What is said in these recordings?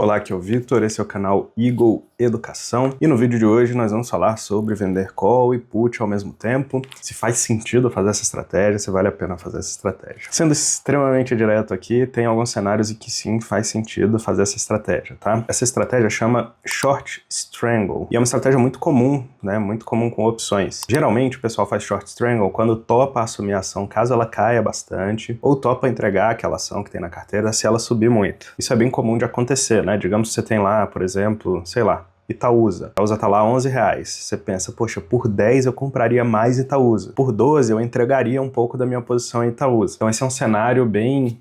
Olá, aqui é o Vitor, esse é o canal Eagle Educação e no vídeo de hoje nós vamos falar sobre vender call e put ao mesmo tempo, se faz sentido fazer essa estratégia, se vale a pena fazer essa estratégia. Sendo extremamente direto aqui, tem alguns cenários em que sim faz sentido fazer essa estratégia, tá? Essa estratégia chama Short Strangle e é uma estratégia muito comum, né? Muito comum com opções. Geralmente o pessoal faz Short Strangle quando topa assumir a ação caso ela caia bastante ou topa entregar aquela ação que tem na carteira se ela subir muito. Isso é bem comum de acontecer, né? Digamos que você tem lá, por exemplo, sei lá, Itaúsa. Itaúsa tá lá R$11. Você pensa, poxa, por 10 eu compraria mais Itaúsa. Por 12 eu entregaria um pouco da minha posição em Itaúsa. Então esse é um cenário bem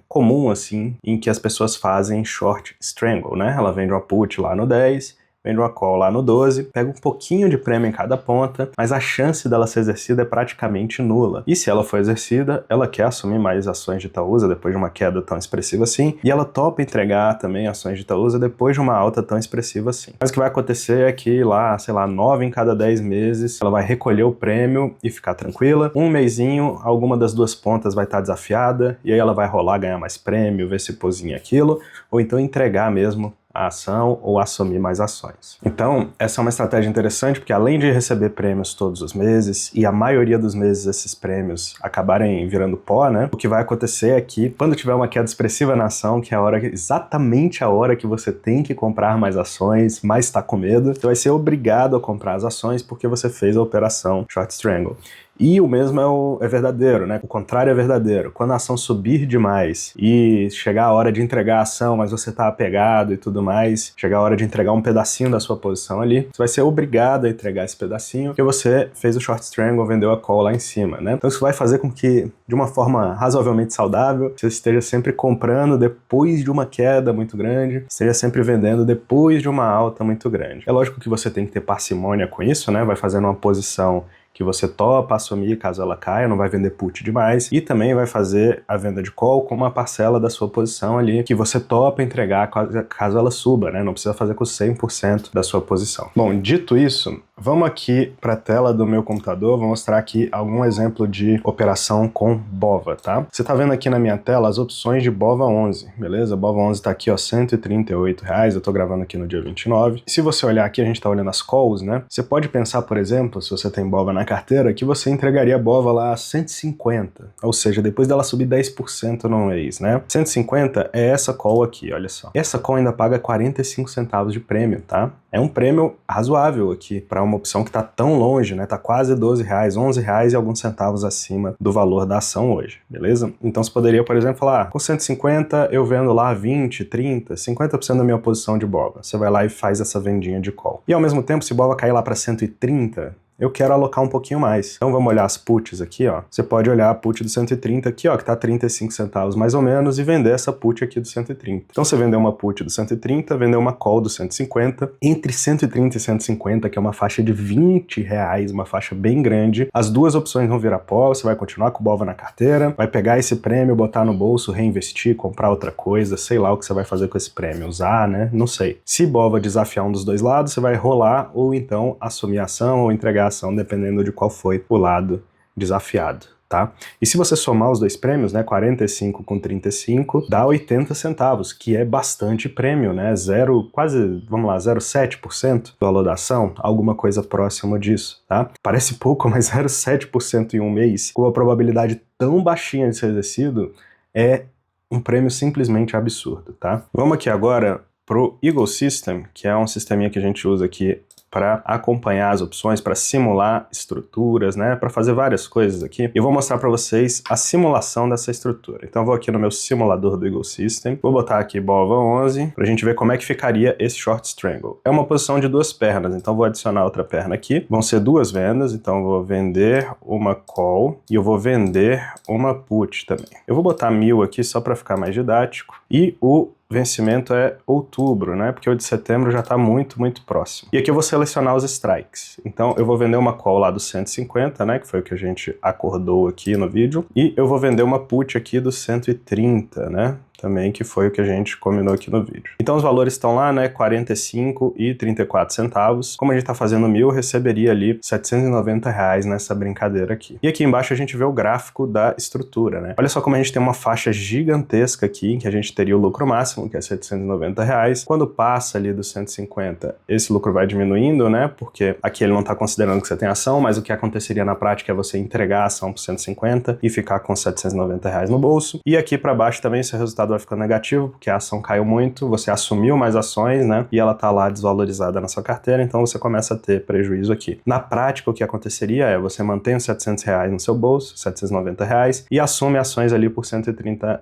comum, assim, em que as pessoas fazem short strangle, né? Ela vende uma put lá no 10, vende uma call lá no 12, pega um pouquinho de prêmio em cada ponta, mas a chance dela ser exercida é praticamente nula. E se ela for exercida, ela quer assumir mais ações de Itaúsa depois de uma queda tão expressiva assim, e ela topa entregar também ações de Itaúsa depois de uma alta tão expressiva assim. Mas o que vai acontecer é que lá, sei lá, 9 em cada 10 meses, ela vai recolher o prêmio e ficar tranquila. Um mesinho, alguma das duas pontas vai estar desafiada, e aí ela vai rolar, ganhar mais prêmio, ver se pozinha aquilo, ou então entregar mesmo a ação ou assumir mais ações. Então, essa é uma estratégia interessante porque além de receber prêmios todos os meses, e a maioria dos meses esses prêmios acabarem virando pó, né? O que vai acontecer é que quando tiver uma queda expressiva na ação, que é exatamente a hora que você tem que comprar mais ações, mas está com medo, você vai ser obrigado a comprar as ações porque você fez a operação Short Strangle. E o mesmo é verdadeiro, né? O contrário é verdadeiro. Quando a ação subir demais e chegar a hora de entregar a ação, mas você tá apegado e tudo mais, chegar a hora de entregar um pedacinho da sua posição ali, você vai ser obrigado a entregar esse pedacinho porque você fez o short strangle, vendeu a call lá em cima, né? Então isso vai fazer com que, de uma forma razoavelmente saudável, você esteja sempre comprando depois de uma queda muito grande, esteja sempre vendendo depois de uma alta muito grande. É lógico que você tem que ter parcimônia com isso, né? Vai fazendo uma posição que você topa assumir caso ela caia, não vai vender put demais, e também vai fazer a venda de call com uma parcela da sua posição ali, que você topa entregar caso ela suba, né? Não precisa fazer com 100% da sua posição. Bom, dito isso, vamos aqui para a tela do meu computador, vou mostrar aqui algum exemplo de operação com BOVA, tá? Você tá vendo aqui na minha tela as opções de BOVA 11, beleza? BOVA 11 tá aqui, ó, R$138, eu tô gravando aqui no dia 29. Se você olhar aqui, a gente tá olhando as calls, né? Você pode pensar, por exemplo, se você tem BOVA na carteira, que você entregaria a BOVA lá a 150, ou seja, depois dela subir 10% no mês, né? 150 é essa call aqui, olha só. Essa call ainda paga 45 centavos de prêmio, tá? É um prêmio razoável aqui para uma opção que tá tão longe, né? Tá quase R$12, R$11 e alguns centavos acima do valor da ação hoje, beleza? Então você poderia, por exemplo, falar, com 150 eu vendo lá 20, 30, 50% da minha posição de BOVA. Você vai lá e faz essa vendinha de call. E ao mesmo tempo, se BOVA cair lá para 130, eu quero alocar um pouquinho mais. Então vamos olhar as puts aqui, ó. Você pode olhar a put do 130 aqui, ó, que tá 35 centavos mais ou menos, e vender essa put aqui do 130. Então você vendeu uma put do 130, vendeu uma call do 150. Entre 130 e 150, que é uma faixa de R$20, uma faixa bem grande, as duas opções vão virar pó, você vai continuar com o BOVA na carteira, vai pegar esse prêmio, botar no bolso, reinvestir, comprar outra coisa, sei lá o que você vai fazer com esse prêmio, usar, né? Não sei. Se BOVA desafiar um dos dois lados, você vai rolar ou então assumir a ação ou entregar a ação, dependendo de qual foi o lado desafiado, tá? E se você somar os dois prêmios, né, 45 com 35, dá 80 centavos, que é bastante prêmio, né? Quase, vamos lá, 0,7% do valor da ação, alguma coisa próxima disso, tá? Parece pouco, mas 0,7% em um mês, com a probabilidade tão baixinha de ser exercido, é um prêmio simplesmente absurdo, tá? Vamos aqui agora pro Eagle System, que é um sisteminha que a gente usa aqui para acompanhar as opções, para simular estruturas, né, para fazer várias coisas aqui. Eu vou mostrar para vocês a simulação dessa estrutura. Então eu vou aqui no meu simulador do Eagle System, vou botar aqui BOVA 11, para a gente ver como é que ficaria esse Short Strangle. É uma posição de duas pernas, então vou adicionar outra perna aqui. Vão ser duas vendas, então eu vou vender uma call e eu vou vender uma put também. Eu vou botar 1000 aqui só para ficar mais didático, e o vencimento é outubro, né? Porque o de setembro já está muito, muito próximo. E aqui eu vou selecionar os strikes. Então eu vou vender uma call lá do 150, né? Que foi o que a gente acordou aqui no vídeo. E eu vou vender uma put aqui do 130, né? também, que foi o que a gente combinou aqui no vídeo. Então os valores estão lá, né, 45 e 34 centavos. Como a gente tá fazendo 1.000, eu receberia ali R$790 nessa brincadeira aqui. E aqui embaixo a gente vê o gráfico da estrutura, né? Olha só como a gente tem uma faixa gigantesca aqui, que a gente teria o lucro máximo, que é R$790. Quando passa ali dos 150, esse lucro vai diminuindo, né? Porque aqui ele não tá considerando que você tem ação, mas o que aconteceria na prática é você entregar a ação por 150 e ficar com R$790 no bolso. E aqui para baixo também esse resultado vai ficando negativo, porque a ação caiu muito, você assumiu mais ações, né? E ela tá lá desvalorizada na sua carteira, então você começa a ter prejuízo aqui. Na prática, o que aconteceria é você mantém os R$700 no seu bolso, R$790, e assume ações ali por R$130,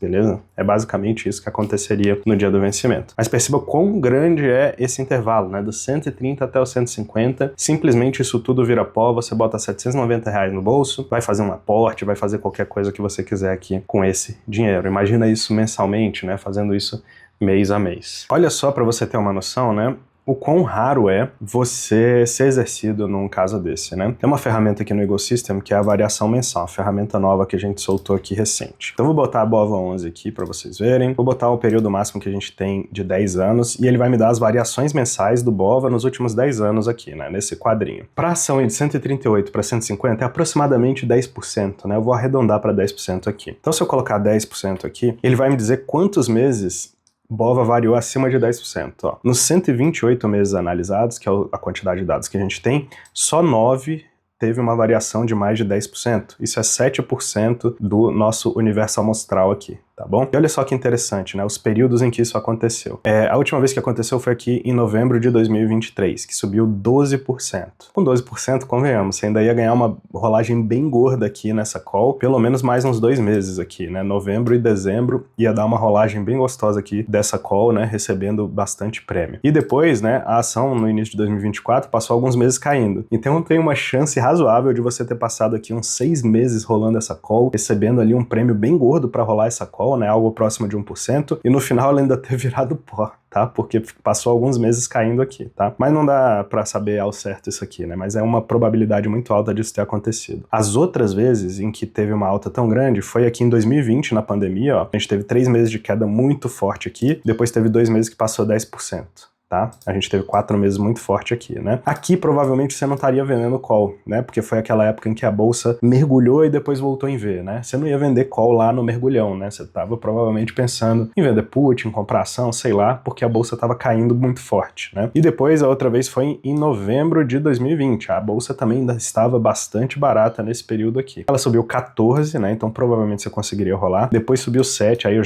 beleza? É basicamente isso que aconteceria no dia do vencimento. Mas perceba quão grande é esse intervalo, né? Do 130 até o 150, simplesmente isso tudo vira pó, você bota R$790 no bolso, vai fazer um aporte, vai fazer qualquer coisa que você quiser aqui com esse dinheiro. Imagina isso mensalmente, né? Fazendo isso mês a mês. Olha só para você ter uma noção, né? O quão raro é você ser exercido num caso desse, né? Tem uma ferramenta aqui no Ecosystem que é a variação mensal, uma ferramenta nova que a gente soltou aqui recente. Então vou botar a BOVA11 aqui para vocês verem, vou botar o período máximo que a gente tem de 10 anos e ele vai me dar as variações mensais do BOVA nos últimos 10 anos aqui, né? Nesse quadrinho. Para ação de 138 para 150 é aproximadamente 10%, né? Eu vou arredondar para 10% aqui. Então se eu colocar 10% aqui, ele vai me dizer quantos meses BOVA variou acima de 10%. Ó. Nos 128 meses analisados, que é a quantidade de dados que a gente tem, só 9 teve uma variação de mais de 10%. Isso é 7% do nosso universo amostral aqui, tá bom? E olha só que interessante, né? Os períodos em que isso aconteceu. A última vez que aconteceu foi aqui em novembro de 2023, que subiu 12%. Com 12%, convenhamos, você ainda ia ganhar uma rolagem bem gorda aqui nessa call, pelo menos mais uns 2 meses aqui, né? Novembro e dezembro ia dar uma rolagem bem gostosa aqui dessa call, né? Recebendo bastante prêmio. E depois, né? A ação no início de 2024 passou alguns meses caindo. Então tem uma chance razoável de você ter passado aqui uns 6 meses rolando essa call, recebendo ali um prêmio bem gordo para rolar essa call, né, algo próximo de 1%, e no final ela ainda ter virado pó, tá? Porque passou alguns meses caindo aqui, tá? Mas não dá para saber ao certo isso aqui, né? Mas é uma probabilidade muito alta disso ter acontecido. As outras vezes em que teve uma alta tão grande foi aqui em 2020, na pandemia, ó. A gente teve 3 meses de queda muito forte aqui, depois teve 2 meses que passou 10%. Tá? A gente teve 4 meses muito forte aqui, né? Aqui provavelmente você não estaria vendendo call, né? Porque foi aquela época em que a bolsa mergulhou e depois voltou em V, né? Você não ia vender call lá no mergulhão, né? Você estava provavelmente pensando em vender put, em comprar ação, sei lá, porque a bolsa estava caindo muito forte, né? E depois a outra vez foi em novembro de 2020. A bolsa também ainda estava bastante barata nesse período aqui. Ela subiu 14, né? Então provavelmente você conseguiria rolar. Depois subiu 7, aí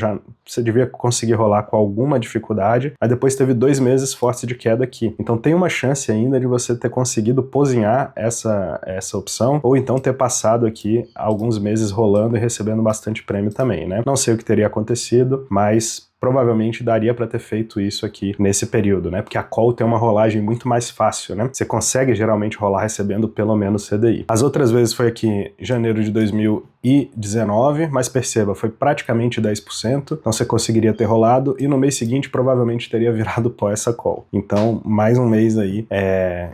você devia conseguir rolar com alguma dificuldade. Aí depois teve 2 meses fortes de queda aqui. Então tem uma chance ainda de você ter conseguido pozinhar essa opção, ou então ter passado aqui alguns meses rolando e recebendo bastante prêmio também, né? Não sei o que teria acontecido, mas provavelmente daria para ter feito isso aqui nesse período, né? Porque a call tem uma rolagem muito mais fácil, né? Você consegue geralmente rolar recebendo pelo menos CDI. As outras vezes foi aqui em janeiro de 2019, mas perceba, foi praticamente 10%, então você conseguiria ter rolado e no mês seguinte provavelmente teria virado pó essa call. Então, mais um mês aí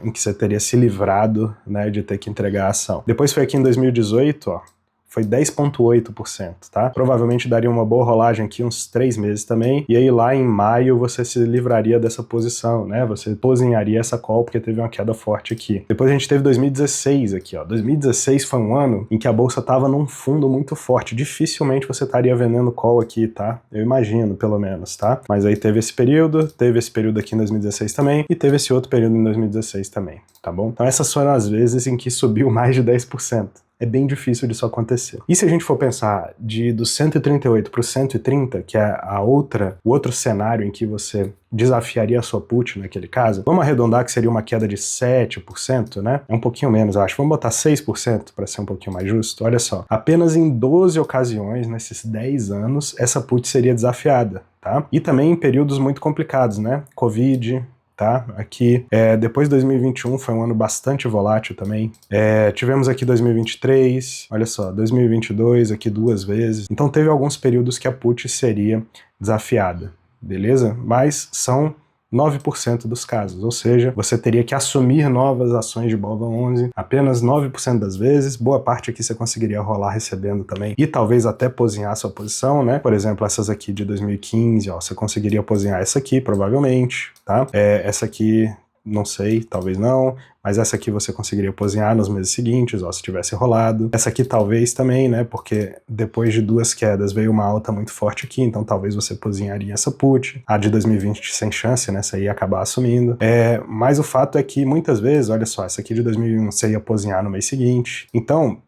em que você teria se livrado, né, de ter que entregar a ação. Depois foi aqui em 2018, ó, foi 10,8%, tá? Provavelmente daria uma boa rolagem aqui uns 3 meses também, e aí lá em maio você se livraria dessa posição, né? Você pozinharia essa call porque teve uma queda forte aqui. Depois a gente teve 2016 aqui, ó. 2016 foi um ano em que a bolsa tava num fundo muito forte. Dificilmente você estaria vendendo call aqui, tá? Eu imagino, pelo menos, tá? Mas aí teve esse período aqui em 2016 também, e teve esse outro período em 2016 também, tá bom? Então essas foram as vezes em que subiu mais de 10%. É bem difícil disso acontecer. E se a gente for pensar do 138 para o 130, que é o outro cenário em que você desafiaria a sua put naquele caso, vamos arredondar que seria uma queda de 7%, né? É um pouquinho menos, eu acho. Vamos botar 6% para ser um pouquinho mais justo. Olha só, apenas em 12 ocasiões, nesses 10 anos, essa put seria desafiada, tá? E também em períodos muito complicados, né? Covid, tá? Aqui, depois de 2021 foi um ano bastante volátil também. Tivemos aqui 2023, olha só, 2022 aqui 2 vezes. Então teve alguns períodos que a put seria desafiada, beleza? Mas são 9% dos casos, ou seja, você teria que assumir novas ações de BOVA11 apenas 9% das vezes. Boa parte aqui você conseguiria rolar recebendo também e talvez até pozinhar sua posição, né? Por exemplo, essas aqui de 2015, ó, você conseguiria pozinhar essa aqui, provavelmente, tá? Essa aqui, não sei, talvez não, mas essa aqui você conseguiria pozinhar nos meses seguintes, ó, se tivesse rolado. Essa aqui talvez também, né, porque depois de 2 quedas veio uma alta muito forte aqui, então talvez você pozinharia essa put. A de 2020 sem chance, né, essa aí ia acabar assumindo. Mas o fato é que muitas vezes, olha só, essa aqui de 2001 você ia pozinhar no mês seguinte. Então,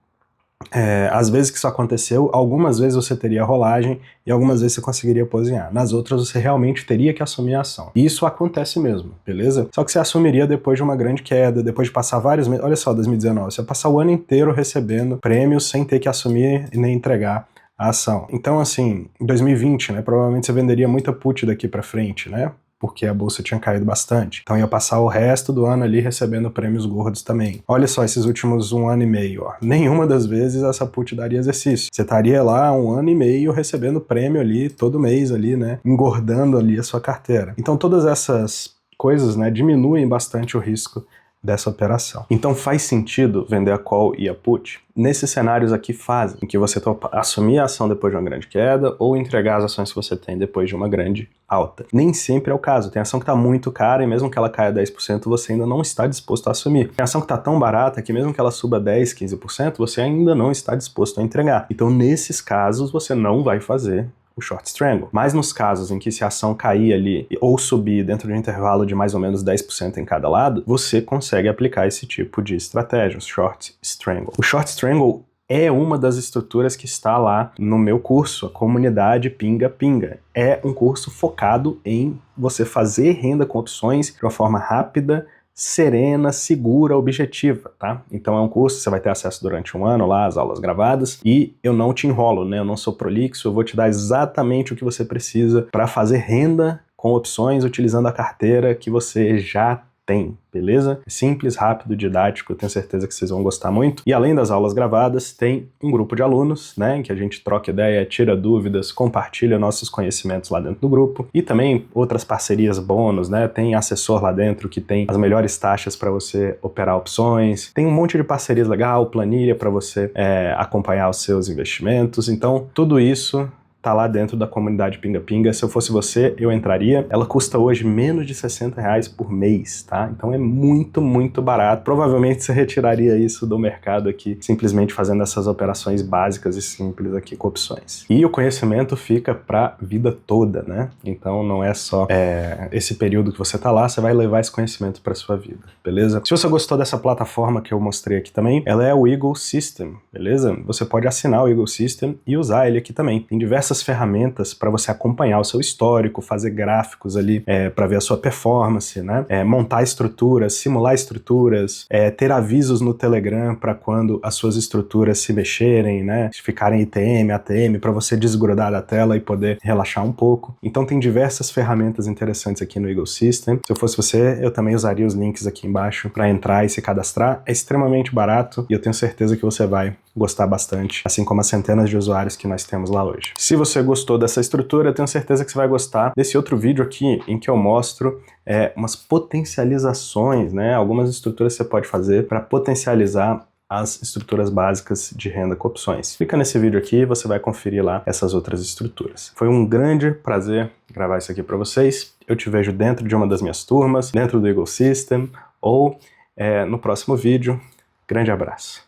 às vezes que isso aconteceu, algumas vezes você teria rolagem e algumas vezes você conseguiria pozinhar. Nas outras você realmente teria que assumir a ação. E isso acontece mesmo, beleza? Só que você assumiria depois de uma grande queda, depois de passar vários meses. Olha só, 2019, você vai passar o ano inteiro recebendo prêmios sem ter que assumir e nem entregar a ação. Então, assim, em 2020, né, provavelmente você venderia muita put daqui pra frente, né? Porque a bolsa tinha caído bastante. Então ia passar o resto do ano ali recebendo prêmios gordos também. Olha só, esses últimos 1 ano e meio, ó. Nenhuma das vezes essa put daria exercício. Você estaria lá 1 ano e meio recebendo prêmio ali, todo mês ali, né? Engordando ali a sua carteira. Então todas essas coisas, né, diminuem bastante o risco dessa operação. Então faz sentido vender a call e a put? Nesses cenários aqui fazem, em que você topa assumir a ação depois de uma grande queda ou entregar as ações que você tem depois de uma grande alta. Nem sempre é o caso. Tem ação que está muito cara e mesmo que ela caia 10%, você ainda não está disposto a assumir. Tem ação que está tão barata que mesmo que ela suba 10, 15%, você ainda não está disposto a entregar. Então nesses casos você não vai fazer o short strangle. Mas nos casos em que se a ação cair ali ou subir dentro de um intervalo de mais ou menos 10% em cada lado, você consegue aplicar esse tipo de estratégia, o short strangle. O short strangle é uma das estruturas que está lá no meu curso, a comunidade Pinga Pinga. É um curso focado em você fazer renda com opções de uma forma rápida, serena, segura, objetiva, tá? Então é um curso, você vai ter acesso durante 1 ano lá, as aulas gravadas, e eu não te enrolo, né? Eu não sou prolixo, eu vou te dar exatamente o que você precisa para fazer renda com opções utilizando a carteira que você já tem, beleza? É simples, rápido, didático, eu tenho certeza que vocês vão gostar muito. E além das aulas gravadas, tem um grupo de alunos, né, em que a gente troca ideia, tira dúvidas, compartilha nossos conhecimentos lá dentro do grupo. E também outras parcerias bônus, né? Tem assessor lá dentro que tem as melhores taxas para você operar opções. Tem um monte de parcerias legal, planilha para você acompanhar os seus investimentos. Então, tudo isso tá lá dentro da comunidade Pinga Pinga. Se eu fosse você, eu entraria. Ela custa hoje menos de R$60 por mês, tá? Então é muito, muito barato. Provavelmente você retiraria isso do mercado aqui, simplesmente fazendo essas operações básicas e simples aqui com opções. E o conhecimento fica pra vida toda, né? Então não é só esse período que você tá lá, você vai levar esse conhecimento pra sua vida, beleza? Se você gostou dessa plataforma que eu mostrei aqui também, ela é o Eagle System, beleza? Você pode assinar o Eagle System e usar ele aqui também. Tem diversas ferramentas para você acompanhar o seu histórico, fazer gráficos ali para ver a sua performance, né? Montar estruturas, simular estruturas, ter avisos no Telegram para quando as suas estruturas se mexerem, né? Ficarem ITM, ATM, para você desgrudar da tela e poder relaxar um pouco. Então tem diversas ferramentas interessantes aqui no Eagle System. Se eu fosse você, eu também usaria os links aqui embaixo para entrar e se cadastrar. É extremamente barato e eu tenho certeza que você vai gostar bastante, assim como as centenas de usuários que nós temos lá hoje. Se você gostou dessa estrutura, eu tenho certeza que você vai gostar desse outro vídeo aqui, em que eu mostro umas potencializações, né? Algumas estruturas que você pode fazer para potencializar as estruturas básicas de renda com opções. Clica nesse vídeo aqui e você vai conferir lá essas outras estruturas. Foi um grande prazer gravar isso aqui para vocês. Eu te vejo dentro de uma das minhas turmas, dentro do Eagle System ou no próximo vídeo. Grande abraço.